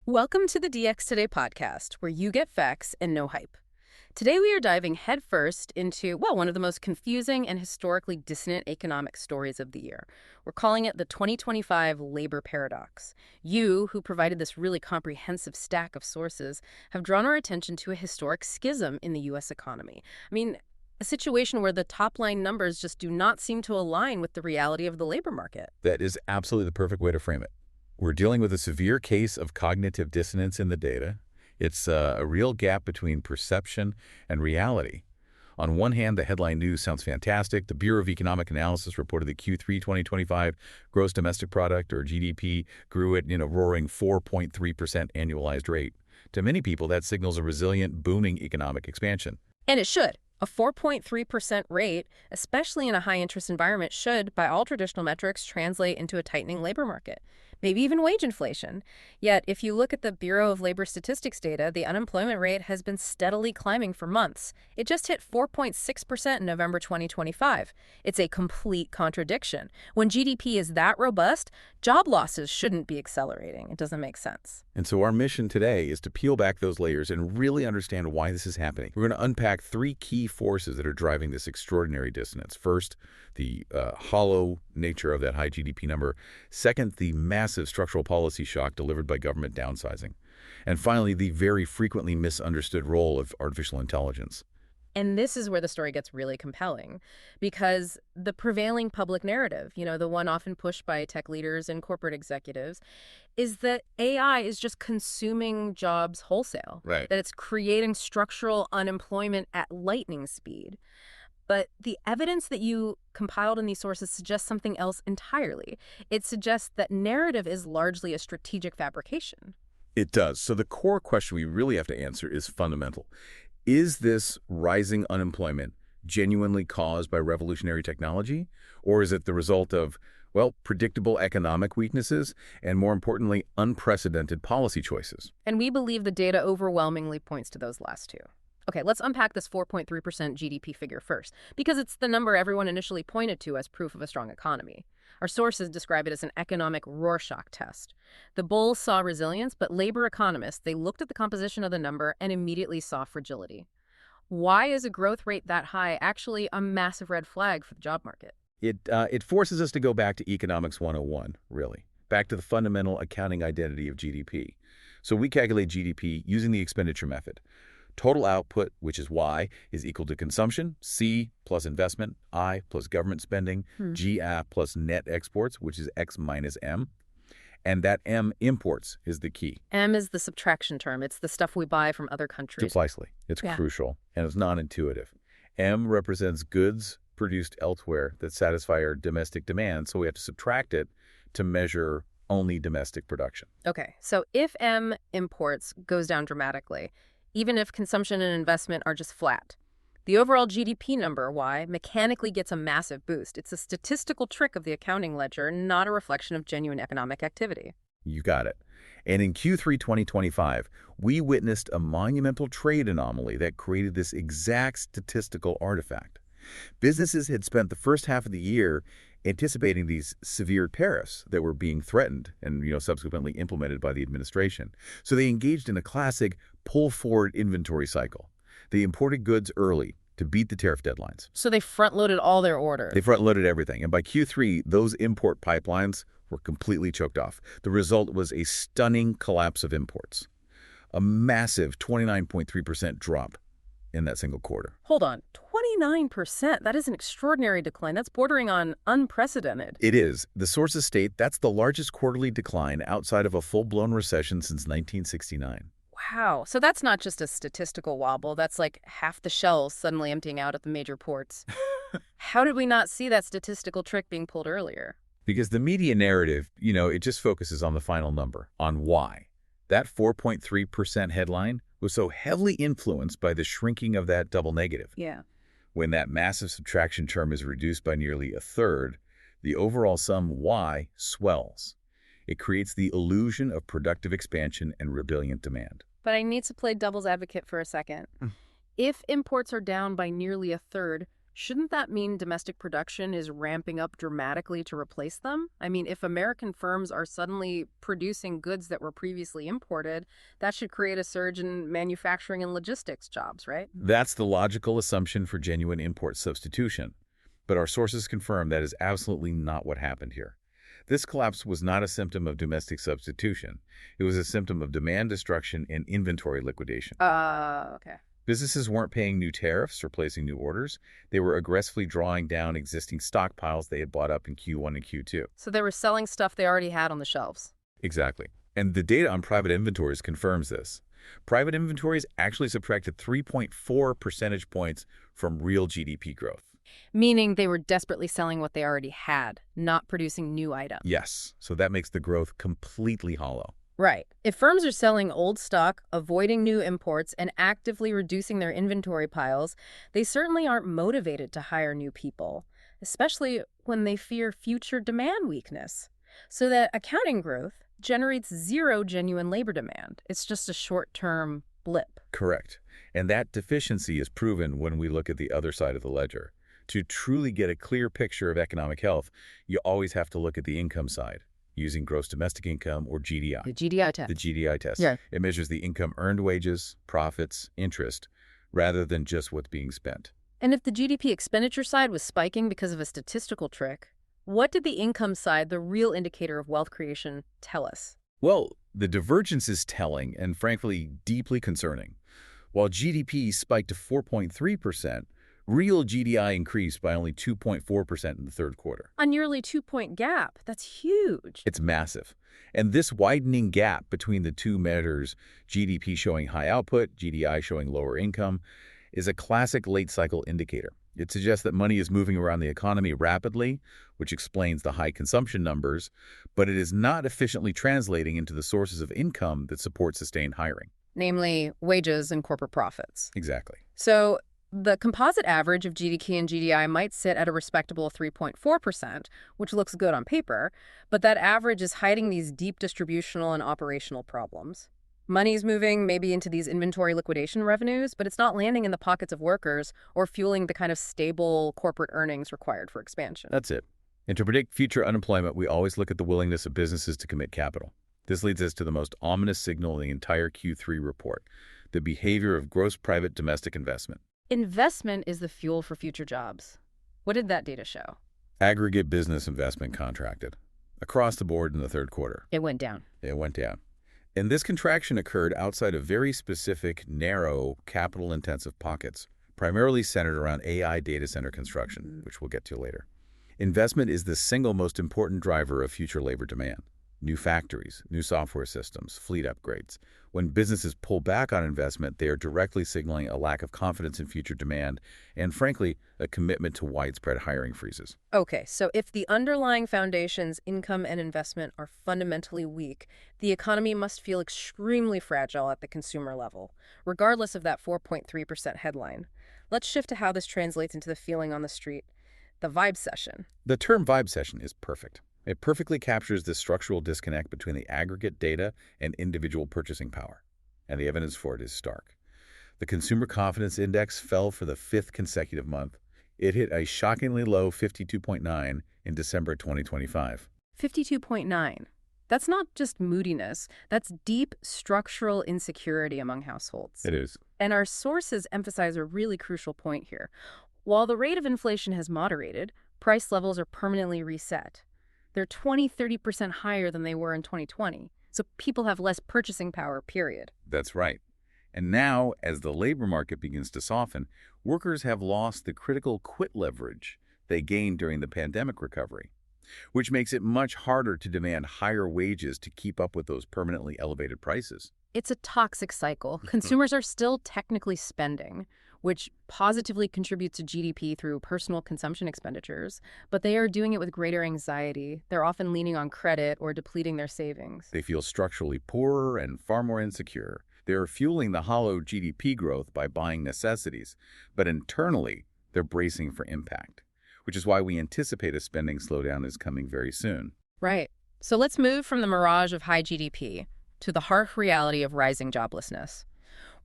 Welcome to the DX Today podcast, where you get facts and no hype. Today we are diving headfirst into, well, one of the most confusing and historically dissonant economic stories of the year. We're calling it the 2025 labor paradox. You, who provided this really comprehensive stack of sources, have drawn our attention to a historic schism in the U.S. economy. A situation where the top-line numbers just do not seem to align with the reality of the labor market. That is absolutely the perfect way to frame it. We're dealing with a severe case of cognitive dissonance in the data. It's a real gap between perception and reality. On one hand, the headline news sounds fantastic. The Bureau of Economic Analysis reported that Q3 2025 gross domestic product, or GDP, grew at a roaring 4.3% annualized rate. To many people, that signals a resilient, booming economic expansion. And it should. A 4.3% rate, especially in a high-interest environment, should, by all traditional metrics, translate into a tightening labor market, maybe even wage inflation. Yet, if you look at the Bureau of Labor Statistics data, the unemployment rate has been steadily climbing for months. It just hit 4.6% in November 2025. It's a complete contradiction. When GDP is that robust, job losses shouldn't be accelerating. It doesn't make sense. And so our mission today is to peel back those layers and really understand why this is happening. We're going to unpack three key forces that are driving this extraordinary dissonance. First, the hollow nature of that high GDP number. Second, the massive structural policy shock delivered by government downsizing. And finally, the very frequently misunderstood role of artificial intelligence. And this is where the story gets really compelling, because the prevailing public narrative, the one often pushed by tech leaders and corporate executives, is that AI is just consuming jobs wholesale. Right. That it's creating structural unemployment at lightning speed. But the evidence that you compiled in these sources suggests something else entirely. It suggests that narrative is largely a strategic fabrication. It does. So the core question we really have to answer is fundamental. Is this rising unemployment genuinely caused by revolutionary technology? Or is it the result of, predictable economic weaknesses and, more importantly, unprecedented policy choices? And we believe the data overwhelmingly points to those last two. Okay, let's unpack this 4.3% GDP figure first, because it's the number everyone initially pointed to as proof of a strong economy. Our sources describe it as an economic Rorschach test. The bulls saw resilience, but labor economists, they looked at the composition of the number and immediately saw fragility. Why is a growth rate that high actually a massive red flag for the job market? It forces us to go back to Economics 101, really, back to the fundamental accounting identity of GDP. So we calculate GDP using the expenditure method. Total output, which is Y, is equal to consumption, C plus investment, I plus government spending, G plus net exports, which is X minus M. And that M, imports, is the key. M is the subtraction term. It's the stuff we buy from other countries. Precisely. It's crucial, and it's non-intuitive. M represents goods produced elsewhere that satisfy our domestic demand, so we have to subtract it to measure only domestic production. Okay, so if M, imports, goes down dramatically, even if consumption and investment are just flat, the overall GDP number, Y, mechanically gets a massive boost. It's a statistical trick of the accounting ledger, not a reflection of genuine economic activity. You got it. And in Q3 2025, we witnessed a monumental trade anomaly that created this exact statistical artifact. Businesses had spent the first half of the year anticipating these severe tariffs that were being threatened and subsequently implemented by the administration. So they engaged in a classic pull-forward inventory cycle. They imported goods early to beat the tariff deadlines. So they front-loaded all their orders. They front-loaded everything. And by Q3, those import pipelines were completely choked off. The result was a stunning collapse of imports, a massive 29.3% drop in that single quarter. Hold on, 29%? That is an extraordinary decline. That's bordering on unprecedented. It is. The sources state that's the largest quarterly decline outside of a full-blown recession since 1969. Wow. So that's not just a statistical wobble. That's like half the shelves suddenly emptying out at the major ports. How did we not see that statistical trick being pulled earlier? Because the media narrative, it just focuses on the final number, on why. That 4.3% headline was so heavily influenced by the shrinking of that double negative. Yeah. When that massive subtraction term is reduced by nearly a third, the overall sum Y swells. It creates the illusion of productive expansion and resilient demand. But I need to play devil's advocate for a second. If imports are down by nearly a third, Shouldn't that mean domestic production is ramping up dramatically to replace them? I mean, if American firms are suddenly producing goods that were previously imported, that should create a surge in manufacturing and logistics jobs, right? That's the logical assumption for genuine import substitution. But our sources confirm that is absolutely not what happened here. This collapse was not a symptom of domestic substitution. It was a symptom of demand destruction and inventory liquidation. Okay. Businesses weren't paying new tariffs or placing new orders. They were aggressively drawing down existing stockpiles they had bought up in Q1 and Q2. So they were selling stuff they already had on the shelves. Exactly. And the data on private inventories confirms this. Private inventories actually subtracted 3.4 percentage points from real GDP growth. Meaning they were desperately selling what they already had, not producing new items. Yes, so that makes the growth completely hollow. Right. If firms are selling old stock, avoiding new imports, and actively reducing their inventory piles, they certainly aren't motivated to hire new people, especially when they fear future demand weakness. So that accounting growth generates zero genuine labor demand. It's just a short-term blip. Correct. And that deficiency is proven when we look at the other side of the ledger. To truly get a clear picture of economic health, you always have to look at the income side, using gross domestic income or GDI. The GDI test. The GDI test. Yeah. It measures the income earned wages, profits, interest, rather than just what's being spent. And if the GDP expenditure side was spiking because of a statistical trick, what did the income side, the real indicator of wealth creation, tell us? Well, the divergence is telling and frankly deeply concerning. While GDP spiked to 4.3%, real GDI increased by only 2.4% in the third quarter. A nearly 2-point gap. That's huge. It's massive. And this widening gap between the two measures, GDP showing high output, GDI showing lower income, is a classic late-cycle indicator. It suggests that money is moving around the economy rapidly, which explains the high consumption numbers, but it is not efficiently translating into the sources of income that support sustained hiring. Namely, wages and corporate profits. Exactly. So the composite average of GDP and GDI might sit at a respectable 3.4%, which looks good on paper, but that average is hiding these deep distributional and operational problems. Money's moving maybe into these inventory liquidation revenues, but it's not landing in the pockets of workers or fueling the kind of stable corporate earnings required for expansion. That's it. And to predict future unemployment, we always look at the willingness of businesses to commit capital. This leads us to the most ominous signal in the entire Q3 report, the behavior of gross private domestic investment. Investment is the fuel for future jobs. What did that data show? Aggregate business investment contracted across the board in the third quarter. It went down. It went down. And this contraction occurred outside of very specific, narrow, capital-intensive pockets, primarily centered around AI data center construction, which we'll get to later. Investment is the single most important driver of future labor demand. New factories, new software systems, fleet upgrades. When businesses pull back on investment, they are directly signaling a lack of confidence in future demand and, frankly, a commitment to widespread hiring freezes. Okay, so if the underlying foundations, income and investment, are fundamentally weak, the economy must feel extremely fragile at the consumer level, regardless of that 4.3% headline. Let's shift to how this translates into the feeling on the street, the vibe session. The term vibe session is perfect. It perfectly captures the structural disconnect between the aggregate data and individual purchasing power, and the evidence for it is stark. The Consumer Confidence Index fell for the fifth consecutive month. It hit a shockingly low 52.9 in December 2025. 52.9. That's not just moodiness. That's deep structural insecurity among households. It is. And our sources emphasize a really crucial point here. While the rate of inflation has moderated, price levels are permanently reset. They're 20–30% higher than they were in 2020. So people have less purchasing power, period. That's right. And now, as the labor market begins to soften, workers have lost the critical quit leverage they gained during the pandemic recovery, which makes it much harder to demand higher wages to keep up with those permanently elevated prices. It's a toxic cycle. Consumers are still technically spending, which positively contributes to GDP through personal consumption expenditures, but they are doing it with greater anxiety. They're often leaning on credit or depleting their savings. They feel structurally poorer and far more insecure. They're fueling the hollow GDP growth by buying necessities, but internally, they're bracing for impact, which is why we anticipate a spending slowdown is coming very soon. Right. So let's move from the mirage of high GDP to the harsh reality of rising joblessness.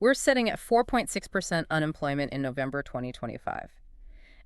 We're sitting at 4.6% unemployment in November 2025.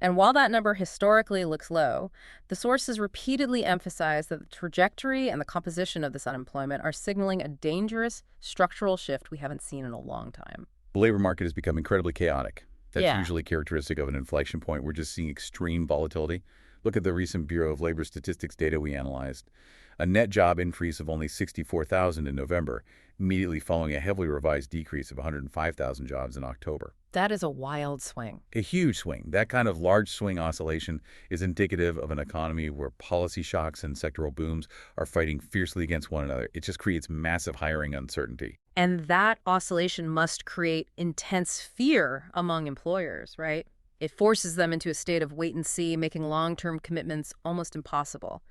And while that number historically looks low, the sources repeatedly emphasize that the trajectory and the composition of this unemployment are signaling a dangerous structural shift we haven't seen in a long time. The labor market has become incredibly chaotic. That's Yeah. usually characteristic of an inflection point. We're just seeing extreme volatility. Look at the recent Bureau of Labor Statistics data we analyzed. A net job increase of only 64,000 in November, immediately following a heavily revised decrease of 105,000 jobs in October. That is a wild swing. A huge swing. That kind of large swing oscillation is indicative of an economy where policy shocks and sectoral booms are fighting fiercely against one another. It just creates massive hiring uncertainty. And that oscillation must create intense fear among employers, right? It forces them into a state of wait and see, making long-term commitments almost impossible.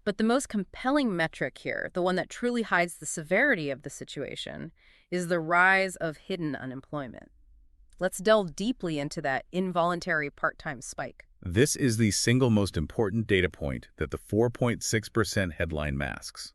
But the most compelling metric here, the one that truly hides the severity of the situation, is the rise of hidden unemployment. Let's delve deeply into that involuntary part-time spike. This is the single most important data point that the 4.6% headline masks.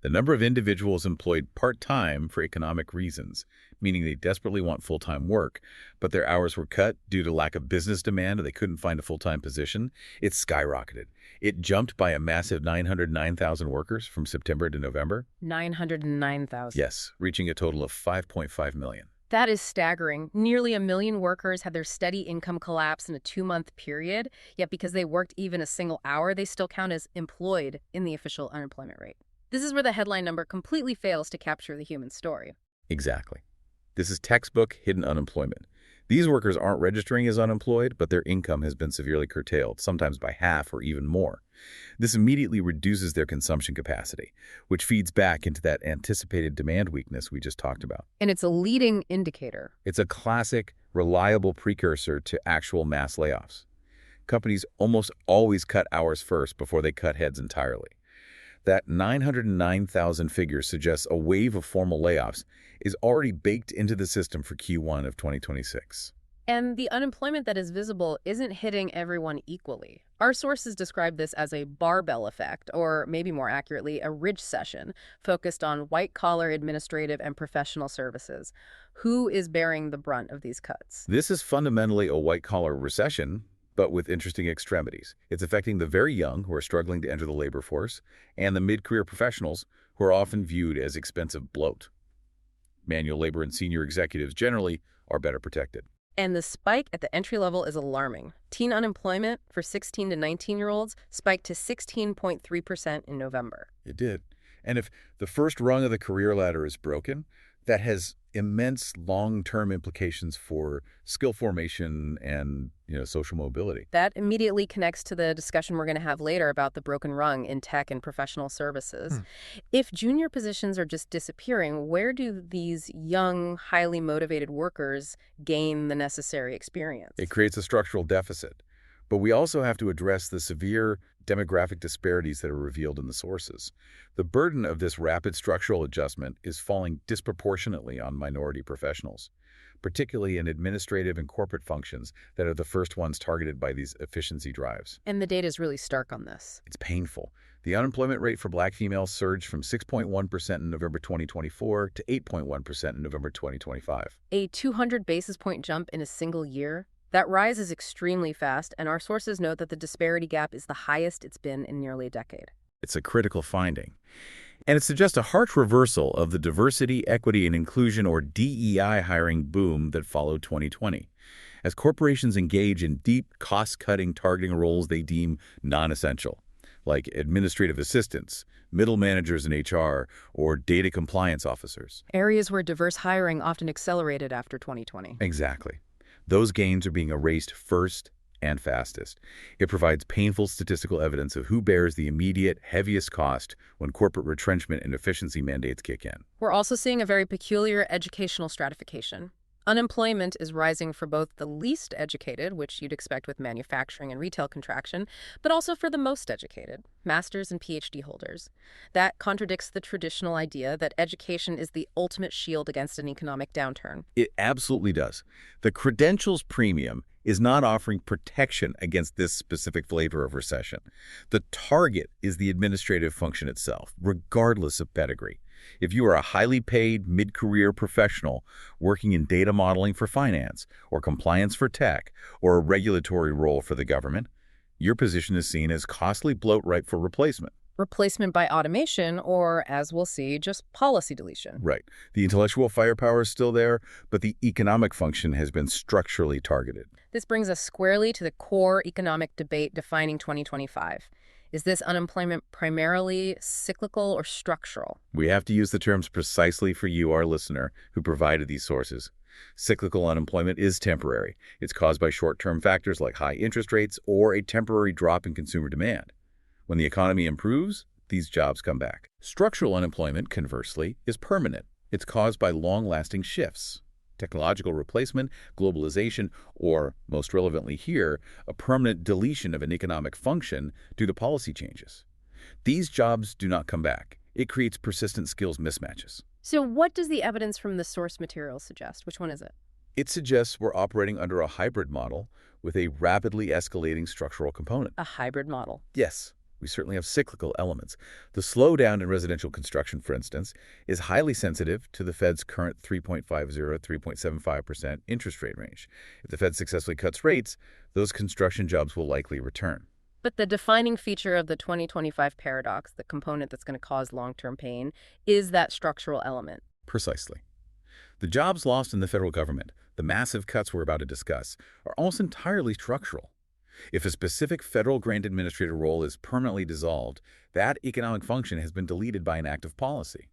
The number of individuals employed part-time for economic reasons, meaning they desperately want full-time work, but their hours were cut due to lack of business demand or they couldn't find a full-time position, it skyrocketed. It jumped by a massive 909,000 workers from September to November. 909,000. Yes, reaching a total of 5.5 million. That is staggering. Nearly 1 million workers had their steady income collapse in a 2-month period, yet because they worked even a single hour, they still count as employed in the official unemployment rate. This is where the headline number completely fails to capture the human story. Exactly. This is textbook hidden unemployment. These workers aren't registering as unemployed, but their income has been severely curtailed, sometimes by half or even more. This immediately reduces their consumption capacity, which feeds back into that anticipated demand weakness we just talked about. And it's a leading indicator. It's a classic, reliable precursor to actual mass layoffs. Companies almost always cut hours first before they cut heads entirely. That 909,000 figure suggests a wave of formal layoffs is already baked into the system for Q1 of 2026. And the unemployment that is visible isn't hitting everyone equally. Our sources describe this as a barbell effect, or maybe more accurately, a recession, focused on white-collar administrative and professional services. Who is bearing the brunt of these cuts? This is fundamentally a white-collar recession, but with interesting extremities. It's affecting the very young who are struggling to enter the labor force, and the mid-career professionals who are often viewed as expensive bloat. Manual labor and senior executives generally are better protected. And the spike at the entry level is alarming. Teen unemployment for 16 to 19-year-olds spiked to 16.3% in November. It did. And if the first rung of the career ladder is broken, that has immense long-term implications for skill formation and, social mobility. That immediately connects to the discussion we're going to have later about the broken rung in tech and professional services. If junior positions are just disappearing, where do these young, highly motivated workers gain the necessary experience? It creates a structural deficit. But we also have to address the severe demographic disparities that are revealed in the sources. The burden of this rapid structural adjustment is falling disproportionately on minority professionals, particularly in administrative and corporate functions that are the first ones targeted by these efficiency drives. And the data is really stark on this. It's painful. The unemployment rate for Black females surged from 6.1% in November 2024 to 8.1% in November 2025. A 200 basis point jump in a single year? That rise is extremely fast, and our sources note that the disparity gap is the highest it's been in nearly a decade. It's a critical finding. And it suggests a harsh reversal of the diversity, equity, and inclusion, or DEI hiring boom that followed 2020. As corporations engage in deep, cost-cutting, targeting roles they deem non-essential, like administrative assistants, middle managers in HR, or data compliance officers. Areas where diverse hiring often accelerated after 2020. Exactly. Those gains are being erased first and fastest. It provides painful statistical evidence of who bears the immediate, heaviest cost when corporate retrenchment and efficiency mandates kick in. We're also seeing a very peculiar educational stratification. Unemployment is rising for both the least educated, which you'd expect with manufacturing and retail contraction, but also for the most educated, master's and PhD holders. That contradicts the traditional idea that education is the ultimate shield against an economic downturn. It absolutely does. The credentials premium is not offering protection against this specific flavor of recession. The target is the administrative function itself, regardless of pedigree. If you are a highly paid mid-career professional working in data modeling for finance, or compliance for tech, or a regulatory role for the government, your position is seen as costly bloat ripe for replacement. Replacement by automation or, as we'll see, just policy deletion. Right. The intellectual firepower is still there, but the economic function has been structurally targeted. This brings us squarely to the core economic debate defining 2025. Is this unemployment primarily cyclical or structural? We have to use the terms precisely for you, our listener, who provided these sources. Cyclical unemployment is temporary. It's caused by short-term factors like high interest rates or a temporary drop in consumer demand. When the economy improves, these jobs come back. Structural unemployment, conversely, is permanent. It's caused by long-lasting shifts. Technological replacement, globalization, or, most relevantly here, a permanent deletion of an economic function due to policy changes. These jobs do not come back. It creates persistent skills mismatches. So what does the evidence from the source material suggest? Which one is it? It suggests we're operating under a hybrid model with a rapidly escalating structural component. A hybrid model. Yes, we certainly have cyclical elements. The slowdown in residential construction, for instance, is highly sensitive to the Fed's current 3.50–3.75% interest rate range. If the Fed successfully cuts rates, those construction jobs will likely return. But the defining feature of the 2025 paradox, the component that's going to cause long-term pain, is that structural element. Precisely. The jobs lost in the federal government, the massive cuts we're about to discuss, are almost entirely structural. If a specific federal grant administrator role is permanently dissolved, that economic function has been deleted by an act of policy.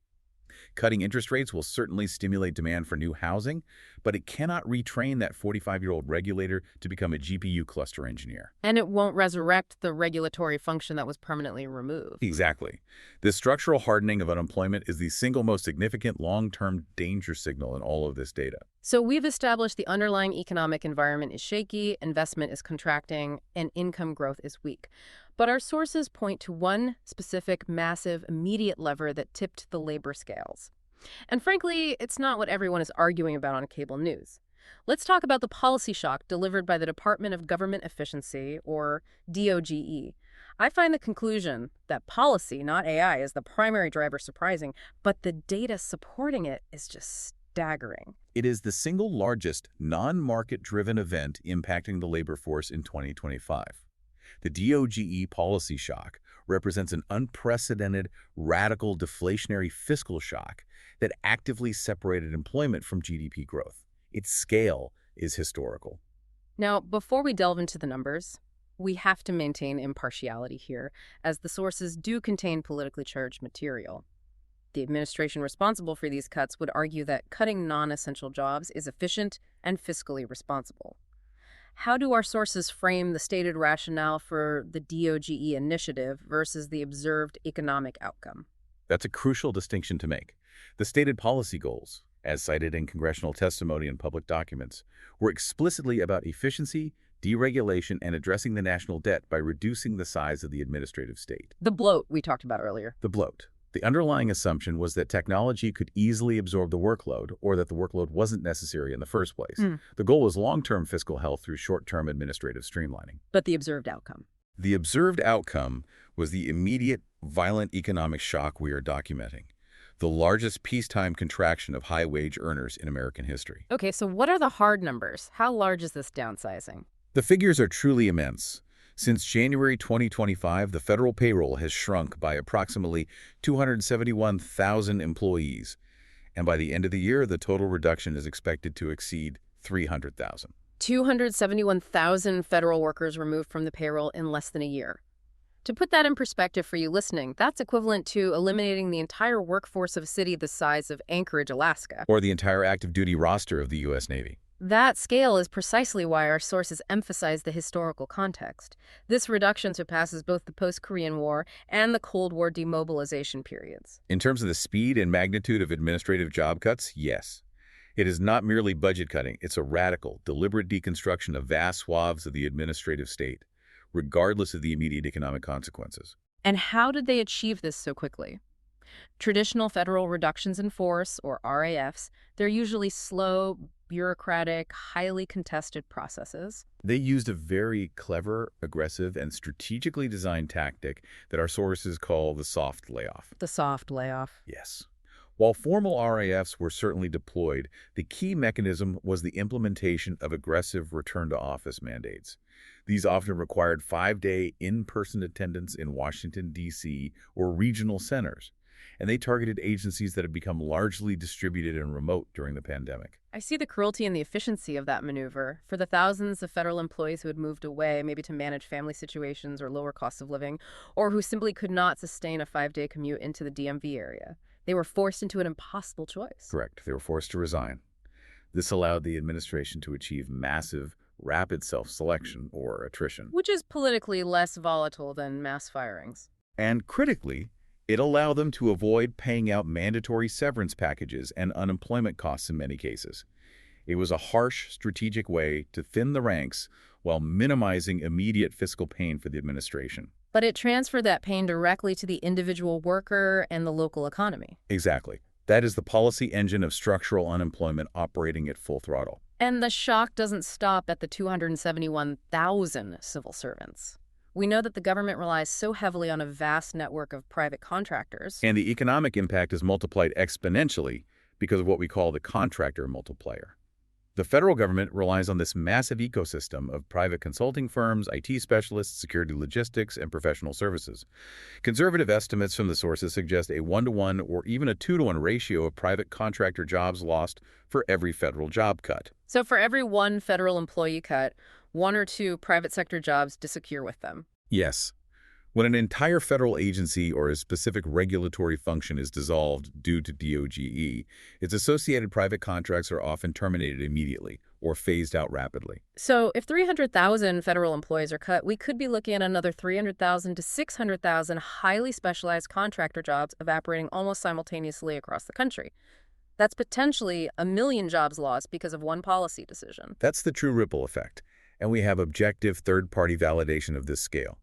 Cutting interest rates will certainly stimulate demand for new housing, but it cannot retrain that 45-year-old regulator to become a GPU cluster engineer. And it won't resurrect the regulatory function that was permanently removed. Exactly. This structural hardening of unemployment is the single most significant long-term danger signal in all of this data. So we've established the underlying economic environment is shaky, investment is contracting, and income growth is weak. But our sources point to one specific, massive, immediate lever that tipped the labor scales. And frankly, it's not what everyone is arguing about on cable news. Let's talk about the policy shock delivered by the Department of Government Efficiency, or DOGE. I find the conclusion that policy, not AI, is the primary driver surprising, but the data supporting it is just staggering. It is the single largest non-market-driven event impacting the labor force in 2025. The DOGE policy shock represents an unprecedented, radical deflationary fiscal shock that actively separated employment from GDP growth. Its scale is historical. Now, before we delve into the numbers, we have to maintain impartiality here, as the sources do contain politically charged material. The administration responsible for these cuts would argue that cutting non-essential jobs is efficient and fiscally responsible. How do our sources frame the stated rationale for the DOGE initiative versus the observed economic outcome? That's a crucial distinction to make. The stated policy goals, as cited in congressional testimony and public documents, were explicitly about efficiency, deregulation, and addressing the national debt by reducing the size of the administrative state. The bloat we talked about earlier. The bloat. The underlying assumption was that technology could easily absorb the workload, or that the workload wasn't necessary in the first place. The goal was long-term fiscal health through short-term administrative streamlining. But the observed outcome? The observed outcome was the immediate, violent economic shock we are documenting, the largest peacetime contraction of high-wage earners in American history. Okay, so what are the hard numbers? How large is this downsizing? The figures are truly immense. Since January 2025, the federal payroll has shrunk by approximately 271,000 employees, and by the end of the year, the total reduction is expected to exceed 300,000. 271,000 federal workers removed from the payroll in less than a year. To put that in perspective for you listening, that's equivalent to eliminating the entire workforce of a city the size of Anchorage, Alaska. Or the entire active duty roster of the U.S. Navy. That scale is precisely why our sources emphasize the historical context. This reduction surpasses both the post-Korean War and the Cold War demobilization periods. In terms of the speed and magnitude of administrative job cuts, yes. It is not merely budget cutting, it's a radical, deliberate deconstruction of vast swaths of the administrative state, regardless of the immediate economic consequences. And how did they achieve this so quickly? Traditional federal reductions in force, or RAFs, they're usually slow, bureaucratic, highly contested processes. They used a very clever, aggressive, and strategically designed tactic that our sources call the soft layoff. The soft layoff. Yes. While formal RAFs were certainly deployed, the key mechanism was the implementation of aggressive return-to-office mandates. These often required 5-day in-person attendance in Washington, D.C. or regional centers, and they targeted agencies that had become largely distributed and remote during the pandemic. I see the cruelty and the efficiency of that maneuver. For the thousands of federal employees who had moved away, maybe to manage family situations or lower costs of living, or who simply could not sustain a 5-day commute into the DMV area, they were forced into an impossible choice. Correct. They were forced to resign. This allowed the administration to achieve massive, rapid self-selection, or attrition. Which is politically less volatile than mass firings. And critically, it allowed them to avoid paying out mandatory severance packages and unemployment costs in many cases. It was a harsh, strategic way to thin the ranks while minimizing immediate fiscal pain for the administration. But it transferred that pain directly to the individual worker and the local economy. Exactly. That is the policy engine of structural unemployment operating at full throttle. And the shock doesn't stop at the 271,000 civil servants. We know that the government relies so heavily on a vast network of private contractors. And the economic impact is multiplied exponentially because of what we call the contractor multiplier. The federal government relies on this massive ecosystem of private consulting firms, IT specialists, security logistics, and professional services. Conservative estimates from the sources suggest a 1-to-1 or even a 2-to-1 ratio of private contractor jobs lost for every federal job cut. So for every one federal employee cut, 1 or 2 private sector jobs disappear with them. Yes. When an entire federal agency or a specific regulatory function is dissolved due to DOGE, its associated private contracts are often terminated immediately or phased out rapidly. So if 300,000 federal employees are cut, we could be looking at another 300,000 to 600,000 highly specialized contractor jobs evaporating almost simultaneously across the country. That's potentially 1 million jobs lost because of one policy decision. That's the true ripple effect, and we have objective third-party validation of this scale.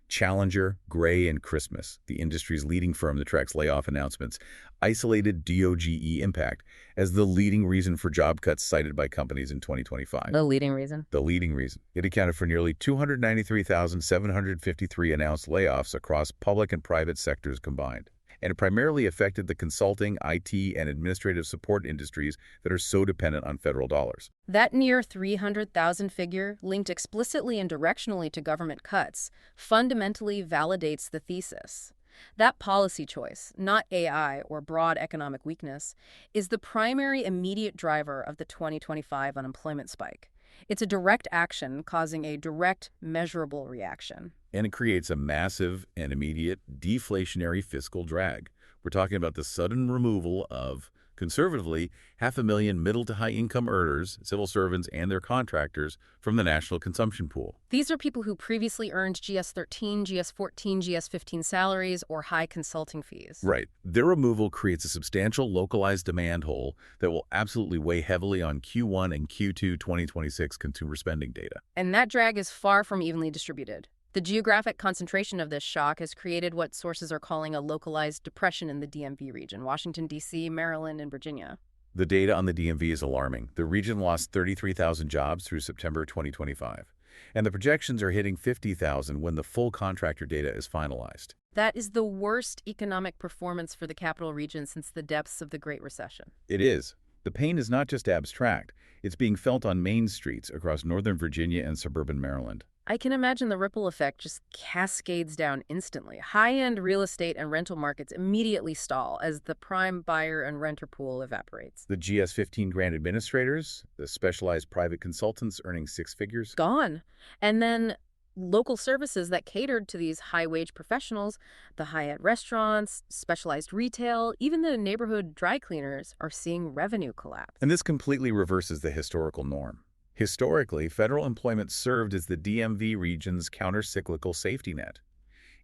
Challenger, Gray, and Christmas, the industry's leading firm that tracks layoff announcements, isolated DOGE impact as the leading reason for job cuts cited by companies in 2025. The leading reason? The leading reason. It accounted for nearly 293,753 announced layoffs across public and private sectors combined. And it primarily affected the consulting, IT, and administrative support industries that are so dependent on federal dollars. That near 300,000 figure, linked explicitly and directionally to government cuts, fundamentally validates the thesis. That policy choice, not AI or broad economic weakness, is the primary immediate driver of the 2025 unemployment spike. It's a direct action causing a direct, measurable reaction. And it creates a massive and immediate deflationary fiscal drag. We're talking about the sudden removal of, conservatively, 500,000 middle to high income earners, civil servants, and their contractors from the national consumption pool. These are people who previously earned GS-13, GS-14, GS-15 salaries or high consulting fees. Right. Their removal creates a substantial localized demand hole that will absolutely weigh heavily on Q1 and Q2 2026 consumer spending data. And that drag is far from evenly distributed. The geographic concentration of this shock has created what sources are calling a localized depression in the DMV region, Washington, D.C., Maryland, and Virginia. The data on the DMV is alarming. The region lost 33,000 jobs through September 2025, and the projections are hitting 50,000 when the full contractor data is finalized. That is the worst economic performance for the capital region since the depths of the Great Recession. It is. The pain is not just abstract. It's being felt on main streets across northern Virginia and suburban Maryland. I can imagine the ripple effect just cascades down instantly. High-end real estate and rental markets immediately stall as the prime buyer and renter pool evaporates. The GS-15 grant administrators, the specialized private consultants earning 6 figures, gone. And then local services that catered to these high-wage professionals, the high-end restaurants, specialized retail, even the neighborhood dry cleaners are seeing revenue collapse. And this completely reverses the historical norm. Historically, federal employment served as the DMV region's counter-cyclical safety net.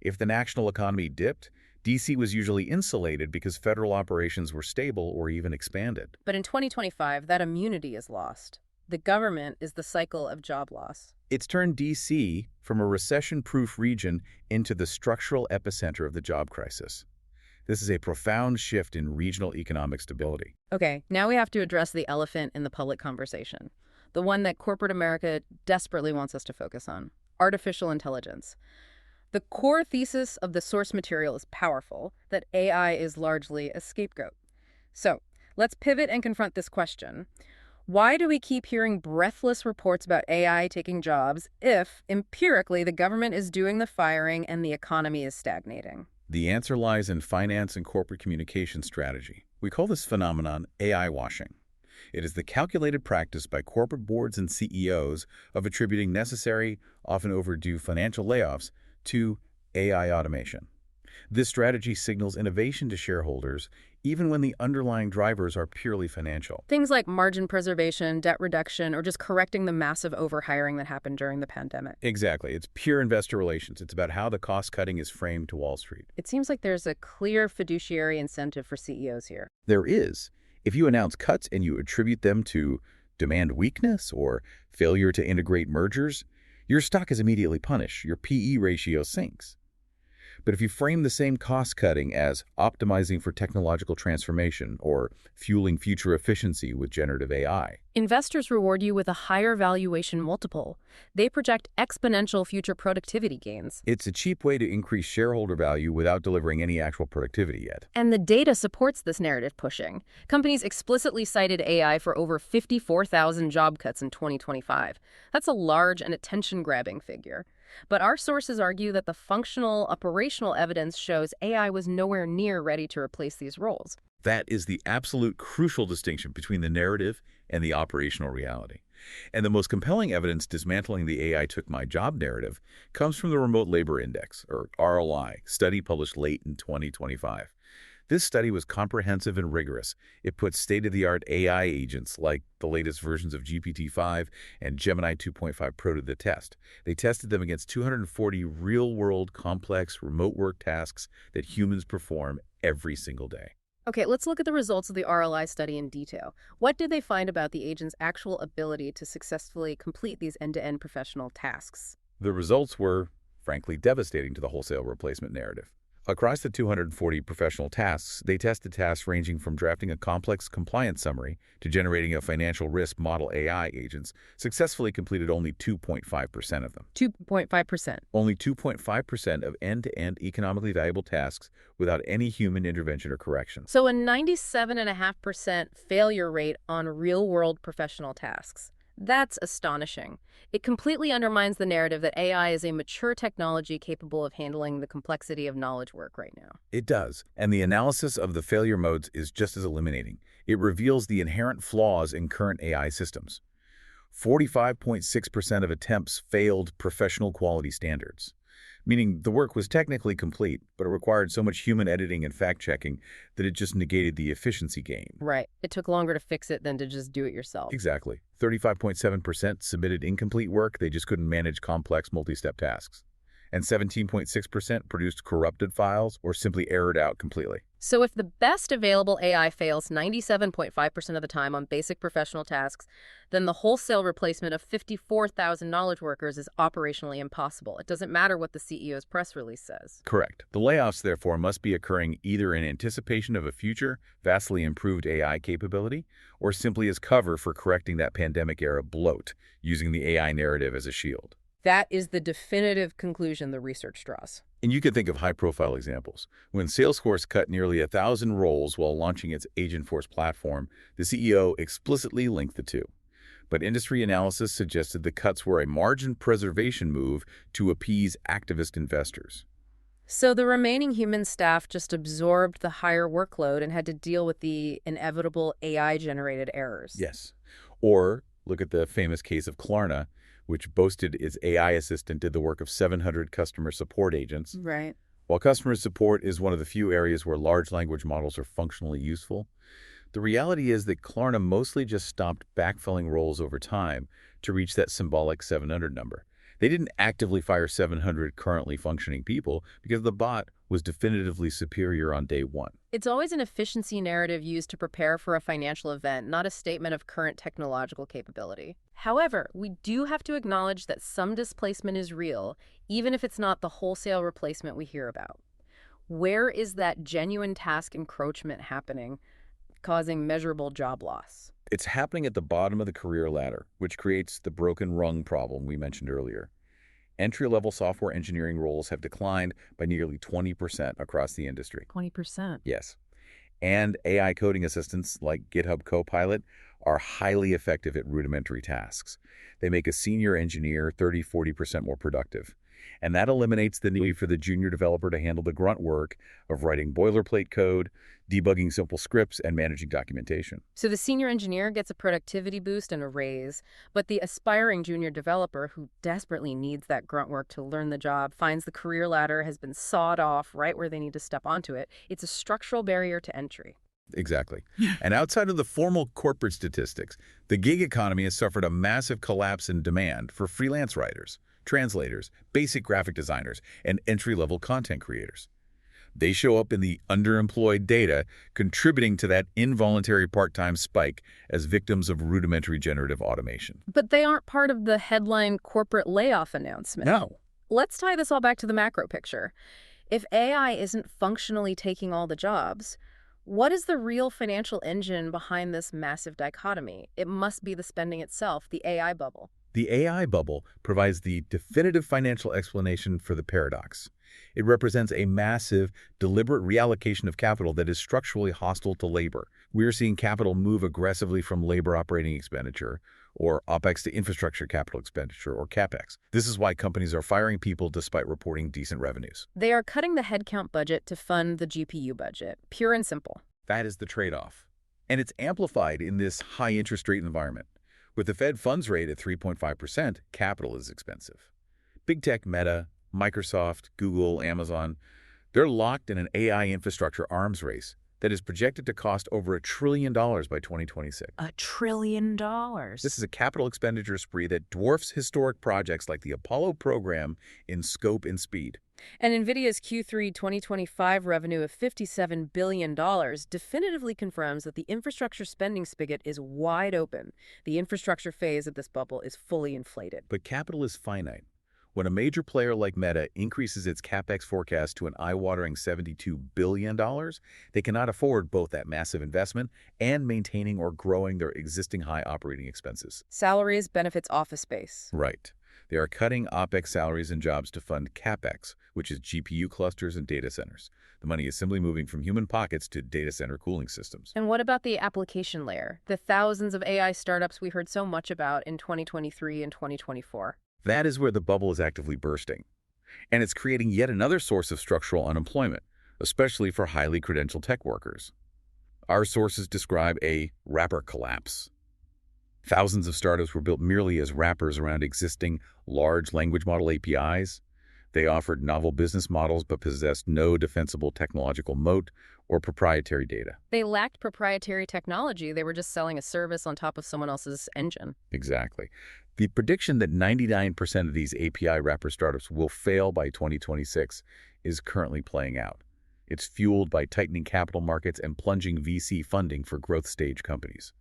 If the national economy dipped, D.C. was usually insulated because federal operations were stable or even expanded. But in 2025, that immunity is lost. The government is the cycle of job loss. It's turned D.C. from a recession-proof region into the structural epicenter of the job crisis. This is a profound shift in regional economic stability. Okay, now we have to address the elephant in the public conversation. The one that corporate America desperately wants us to focus on, artificial intelligence. The core thesis of the source material is powerful, that AI is largely a scapegoat. So let's pivot and confront this question. Why do we keep hearing breathless reports about AI taking jobs if, empirically, the government is doing the firing and the economy is stagnating? The answer lies in finance and corporate communication strategy. We call this phenomenon AI washing. It is the calculated practice by corporate boards and CEOs of attributing necessary, often overdue financial layoffs to AI automation. This strategy signals innovation to shareholders, even when the underlying drivers are purely financial. Things like margin preservation, debt reduction, or just correcting the massive overhiring that happened during the pandemic. Exactly. It's pure investor relations. It's about how the cost-cutting is framed to Wall Street. It seems like there's a clear fiduciary incentive for CEOs here. There is. If you announce cuts and you attribute them to demand weakness or failure to integrate mergers, your stock is immediately punished. Your PE ratio sinks. But if you frame the same cost-cutting as optimizing for technological transformation or fueling future efficiency with generative AI, Investors reward you with a higher valuation multiple. They project exponential future productivity gains. it's a cheap way to increase shareholder value without delivering any actual productivity yet. And the data supports this narrative pushing. Companies explicitly cited AI for over 54,000 job cuts in 2025. That's a large and attention-grabbing figure. But our sources argue that the functional, operational evidence shows AI was nowhere near ready to replace these roles. That is the absolute crucial distinction between the narrative and the operational reality. And the most compelling evidence dismantling the AI took my job narrative comes from the Remote Labor Index, or RLI, study published late in 2025. This study was comprehensive and rigorous. It put state-of-the-art AI agents like the latest versions of GPT-5 and Gemini 2.5 Pro to the test. They tested them against 240 real-world, complex, remote work tasks that humans perform every single day. Okay, let's look at the results of the RLI study in detail. What did they find about the agent's actual ability to successfully complete these end-to-end professional tasks? The results were, frankly, devastating to the wholesale replacement narrative. Across the 240 professional tasks, they tested tasks ranging from drafting a complex compliance summary to generating a financial risk model. AI agents successfully completed only 2.5% of them. 2.5%. Only 2.5% of end-to-end economically valuable tasks without any human intervention or correction. So a 97.5% failure rate on real-world professional tasks. That's astonishing. It completely undermines the narrative that AI is a mature technology capable of handling the complexity of knowledge work right now. It does, and the analysis of the failure modes is just as illuminating. It reveals the inherent flaws in current AI systems. 45.6% of attempts failed professional quality standards, meaning the work was technically complete, but it required so much human editing and fact-checking that it just negated the efficiency gain. Right. It took longer to fix it than to just do it yourself. Exactly. 35.7% submitted incomplete work. They just couldn't manage complex multi-step tasks. And 17.6% produced corrupted files or simply errored out completely. So if the best available AI fails 97.5% of the time on basic professional tasks, then the wholesale replacement of 54,000 knowledge workers is operationally impossible. It doesn't matter what the CEO's press release says. Correct. The layoffs, therefore, must be occurring either in anticipation of a future, vastly improved AI capability, or simply as cover for correcting that pandemic-era bloat, using the AI narrative as a shield. That is the definitive conclusion the research draws. And you can think of high-profile examples. When Salesforce cut nearly 1,000 roles while launching its Agentforce platform, the CEO explicitly linked the two. But industry analysis suggested the cuts were a margin preservation move to appease activist investors. So the remaining human staff just absorbed the higher workload and had to deal with the inevitable AI-generated errors. Yes. Or look at the famous case of Klarna, which boasted its AI assistant did the work of 700 customer support agents. Right. While customer support is one of the few areas where large language models are functionally useful, the reality is that Klarna mostly just stopped backfilling roles over time to reach that symbolic 700 number. They didn't actively fire 700 currently functioning people because the bot was definitively superior on day one. It's always an efficiency narrative used to prepare for a financial event, not a statement of current technological capability. However, we do have to acknowledge that some displacement is real, even if it's not the wholesale replacement we hear about. Where is that genuine task encroachment happening, causing measurable job loss? It's happening at the bottom of the career ladder, which creates the broken rung problem we mentioned earlier. Entry-level software engineering roles have declined by nearly 20% across the industry. 20%. Yes. And AI coding assistants like GitHub Copilot are highly effective at rudimentary tasks. They make a senior engineer 30–40% more productive. And that eliminates the need for the junior developer to handle the grunt work of writing boilerplate code, debugging simple scripts, and managing documentation. So the senior engineer gets a productivity boost and a raise, but the aspiring junior developer who desperately needs that grunt work to learn the job finds the career ladder has been sawed off right where they need to step onto it. It's a structural barrier to entry. Exactly. And outside of the formal corporate statistics, the gig economy has suffered a massive collapse in demand for freelance writers, translators, basic graphic designers, and entry-level content creators. They show up in the underemployed data, contributing to that involuntary part-time spike as victims of rudimentary generative automation. But they aren't part of the headline corporate layoff announcement. No. Let's tie this all back to the macro picture. If AI isn't functionally taking all the jobs, what is the real financial engine behind this massive dichotomy? It must be the spending itself, the AI bubble. The AI bubble provides the definitive financial explanation for the paradox. It represents a massive, deliberate reallocation of capital that is structurally hostile to labor. We're seeing capital move aggressively from labor operating expenditure, or OPEX, to infrastructure capital expenditure, or CAPEX. This is why companies are firing people despite reporting decent revenues. They are cutting the headcount budget to fund the GPU budget, pure and simple. That is the trade-off. And it's amplified in this high interest rate environment. With the Fed funds rate at 3.5%, capital is expensive. Big tech Meta, Microsoft, Google, Amazon, they're locked in an AI infrastructure arms race that is projected to cost over $1 trillion by 2026. $1 trillion. This is a capital expenditure spree that dwarfs historic projects like the Apollo program in scope and speed. And NVIDIA's Q3 2025 revenue of $57 billion definitively confirms that the infrastructure spending spigot is wide open. The infrastructure phase of this bubble is fully inflated. But capital is finite. When a major player like Meta increases its CapEx forecast to an eye-watering $72 billion, they cannot afford both that massive investment and maintaining or growing their existing high operating expenses. Salaries, benefits, office space. Right. They are cutting OPEX salaries and jobs to fund CapEx, which is GPU clusters and data centers. The money is simply moving from human pockets to data center cooling systems. And what about the application layer? The thousands of AI startups we heard so much about in 2023 and 2024. That is where the bubble is actively bursting. And it's creating yet another source of structural unemployment, especially for highly credentialed tech workers. Our sources describe a wrapper collapse. Thousands of startups were built merely as wrappers around existing large language model APIs. They offered novel business models but possessed no defensible technological moat or proprietary data. They lacked proprietary technology. They were just selling a service on top of someone else's engine. Exactly. The prediction that 99% of these API wrapper startups will fail by 2026 is currently playing out. It's fueled by tightening capital markets and plunging VC funding for growth stage companies.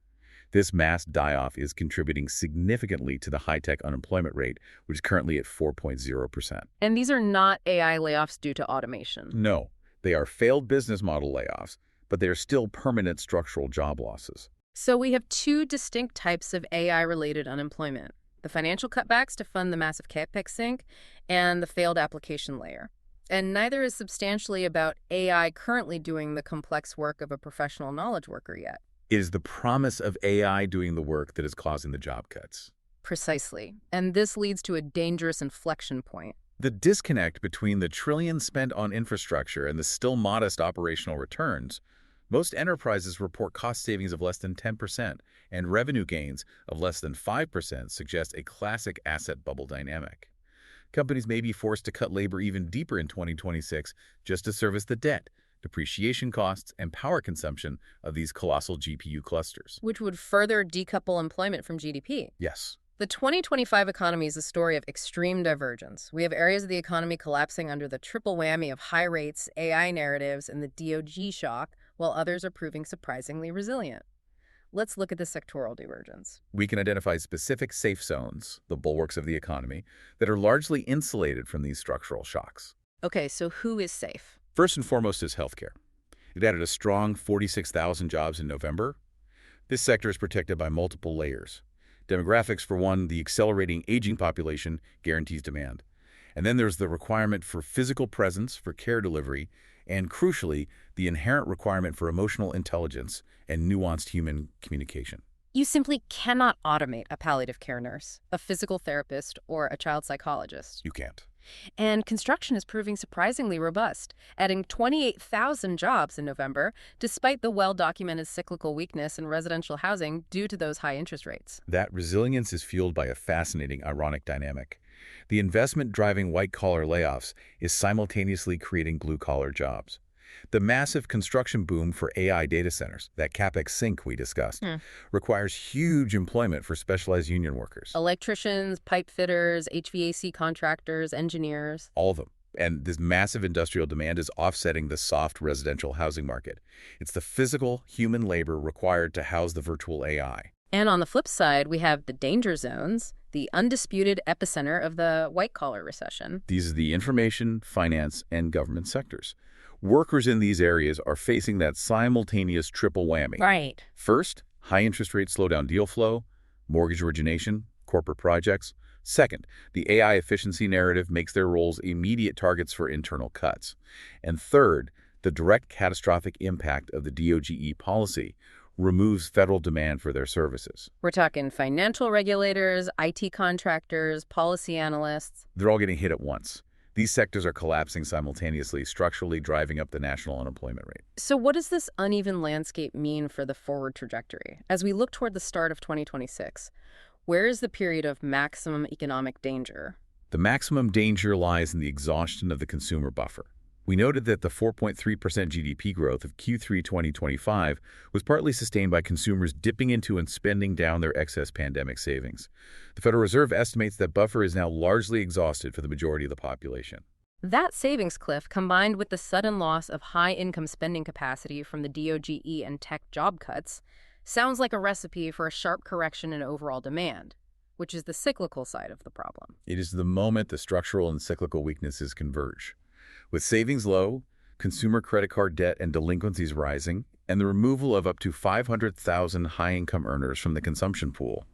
This mass die-off is contributing significantly to the high-tech unemployment rate, which is currently at 4.0%. And these are not AI layoffs due to automation. No, they are failed business model layoffs, but they are still permanent structural job losses. So we have two distinct types of AI-related unemployment: the financial cutbacks to fund the massive CapEx sink, and the failed application layer. And neither is substantially about AI currently doing the complex work of a professional knowledge worker yet. It is the promise of AI doing the work that is causing the job cuts. Precisely. And this leads to a dangerous inflection point. The disconnect between the trillions spent on infrastructure and the still modest operational returns. Most enterprises report cost savings of less than 10%, and revenue gains of less than 5% suggest a classic asset bubble dynamic. Companies may be forced to cut labor even deeper in 2026 just to service the debt, depreciation costs, and power consumption of these colossal GPU clusters. Which would further decouple employment from GDP. Yes. The 2025 economy is a story of extreme divergence. We have areas of the economy collapsing under the triple whammy of high rates, AI narratives, and the DOGE shock, while others are proving surprisingly resilient. Let's look at the sectoral divergence. We can identify specific safe zones, the bulwarks of the economy, that are largely insulated from these structural shocks. Okay, so who is safe? First and foremost is healthcare. It added a strong 46,000 jobs in November. This sector is protected by multiple layers. Demographics, for one, the accelerating aging population guarantees demand. And then there's the requirement for physical presence for care delivery and crucially, the inherent requirement for emotional intelligence and nuanced human communication. You simply cannot automate a palliative care nurse, a physical therapist, or a child psychologist. You can't. And construction is proving surprisingly robust, adding 28,000 jobs in November, despite the well-documented cyclical weakness in residential housing due to those high interest rates. That resilience is fueled by a fascinating ironic dynamic. The investment driving white-collar layoffs is simultaneously creating blue-collar jobs. The massive construction boom for AI data centers, that CapEx sink we discussed, requires huge employment for specialized union workers. Electricians, pipe fitters, HVAC contractors, engineers. All of them. And this massive industrial demand is offsetting the soft residential housing market. It's the physical, human labor required to house the virtual AI. And on the flip side, we have the danger zones, the undisputed epicenter of the white-collar recession. These are the information, finance, and government sectors. Workers in these areas are facing that simultaneous triple whammy. Right. First, high interest rates slow down deal flow, mortgage origination, corporate projects. Second, the AI efficiency narrative makes their roles immediate targets for internal cuts. And third, the direct catastrophic impact of the DOGE policy removes federal demand for their services. We're talking financial regulators, IT contractors, policy analysts. They're all getting hit at once. These sectors are collapsing simultaneously, structurally driving up the national unemployment rate. So what does this uneven landscape mean for the forward trajectory? As we look toward the start of 2026, where is the period of maximum economic danger? The maximum danger lies in the exhaustion of the consumer buffer. We noted that the 4.3% GDP growth of Q3 2025 was partly sustained by consumers dipping into and spending down their excess pandemic savings. The Federal Reserve estimates that buffer is now largely exhausted for the majority of the population. That savings cliff, combined with the sudden loss of high-income spending capacity from the DOGE and tech job cuts, sounds like a recipe for a sharp correction in overall demand, which is the cyclical side of the problem. It is the moment the structural and cyclical weaknesses converge. With savings low, consumer credit card debt and delinquencies rising, and the removal of up to 500,000 high-income earners from the consumption pool,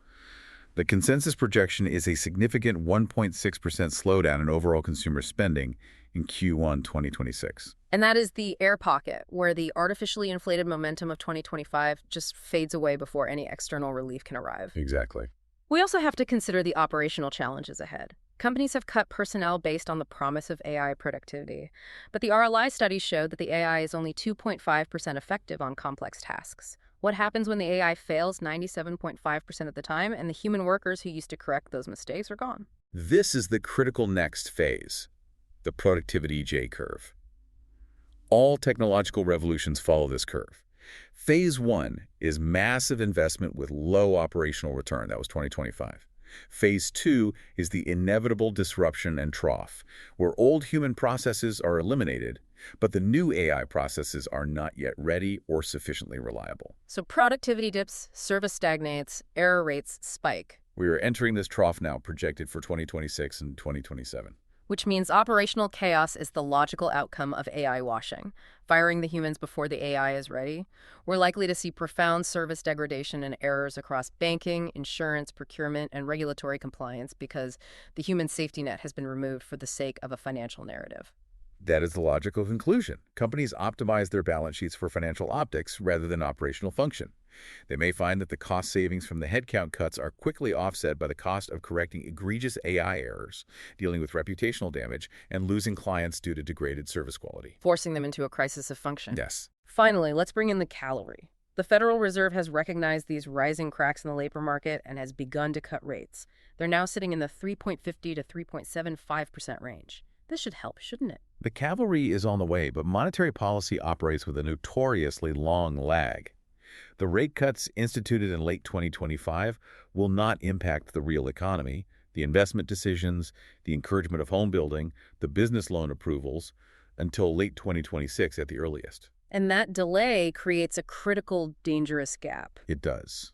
the consensus projection is a significant 1.6% slowdown in overall consumer spending in Q1 2026. And that is the air pocket, where the artificially inflated momentum of 2025 just fades away before any external relief can arrive. Exactly. We also have to consider the operational challenges ahead. Companies have cut personnel based on the promise of AI productivity, but the RLI study showed that the AI is only 2.5% effective on complex tasks. What happens when the AI fails 97.5% of the time and the human workers who used to correct those mistakes are gone? This is the critical next phase, the productivity J-curve. All technological revolutions follow this curve. Phase 1 is massive investment with low operational return. That was 2025. Phase 2 is the inevitable disruption and trough, where old human processes are eliminated, but the new AI processes are not yet ready or sufficiently reliable. So productivity dips, service stagnates, error rates spike. We are entering this trough now, projected for 2026 and 2027. Which means operational chaos is the logical outcome of AI washing. Firing the humans before the AI is ready, we're likely to see profound service degradation and errors across banking, insurance, procurement, and regulatory compliance because the human safety net has been removed for the sake of a financial narrative. That is the logical conclusion. Companies optimize their balance sheets for financial optics rather than operational function. They may find that the cost savings from the headcount cuts are quickly offset by the cost of correcting egregious AI errors, dealing with reputational damage, and losing clients due to degraded service quality. Forcing them into a crisis of function. Yes. Finally, let's bring in the calorie. The Federal Reserve has recognized these rising cracks in the labor market and has begun to cut rates. They're now sitting in the 3.50 to 3.75% range. This should help, shouldn't it? The cavalry is on the way, but monetary policy operates with a notoriously long lag. The rate cuts instituted in late 2025 will not impact the real economy, the investment decisions, the encouragement of home building, the business loan approvals, until late 2026 at the earliest. And that delay creates a critical, dangerous gap. It does.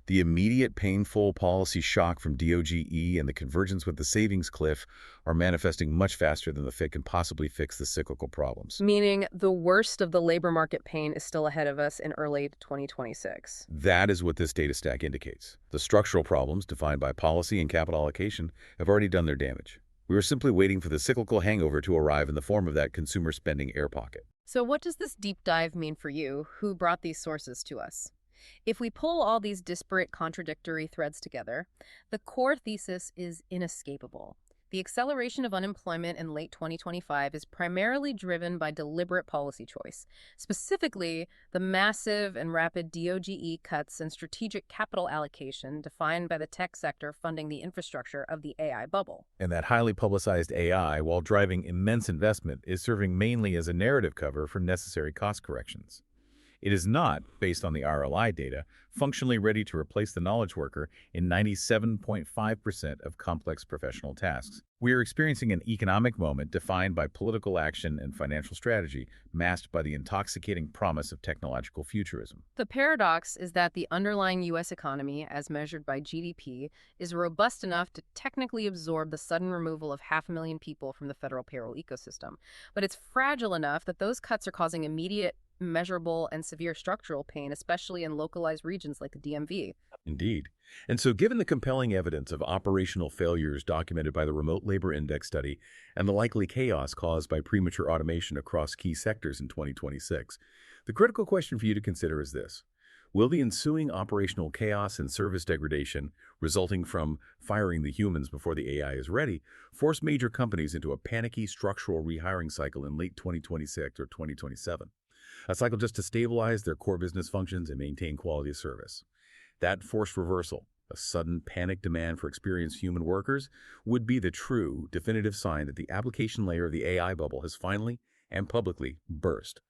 The immediate painful policy shock from DOGE and the convergence with the savings cliff are manifesting much faster than the Fed can possibly fix the cyclical problems. Meaning the worst of the labor market pain is still ahead of us in early 2026. That is what this data stack indicates. The structural problems defined by policy and capital allocation have already done their damage. We are simply waiting for the cyclical hangover to arrive in the form of that consumer spending air pocket. So, what does this deep dive mean for you? Who brought these sources to us? If we pull all these disparate, contradictory threads together, the core thesis is inescapable. The acceleration of unemployment in late 2025 is primarily driven by deliberate policy choice, specifically the massive and rapid DOGE cuts and strategic capital allocation defined by the tech sector funding the infrastructure of the AI bubble. And that highly publicized AI, while driving immense investment, is serving mainly as a narrative cover for necessary cost corrections. It is not, based on the RLI data, functionally ready to replace the knowledge worker in 97.5% of complex professional tasks. We are experiencing an economic moment defined by political action and financial strategy, masked by the intoxicating promise of technological futurism. The paradox is that the underlying U.S. economy, as measured by GDP, is robust enough to technically absorb the sudden removal of 500,000 people from the federal payroll ecosystem. But it's fragile enough that those cuts are causing immediate, measurable, and severe structural pain, especially in localized regions like the DMV. Indeed. And so given the compelling evidence of operational failures documented by the Remote Labor Index study and the likely chaos caused by premature automation across key sectors in 2026, the critical question for you to consider is this. Will the ensuing operational chaos and service degradation resulting from firing the humans before the AI is ready force major companies into a panicky structural rehiring cycle in late 2026 or 2027? A cycle just to stabilize their core business functions and maintain quality of service. That forced reversal, a sudden panic demand for experienced human workers, would be the true, definitive sign that the application layer of the AI bubble has finally and publicly burst.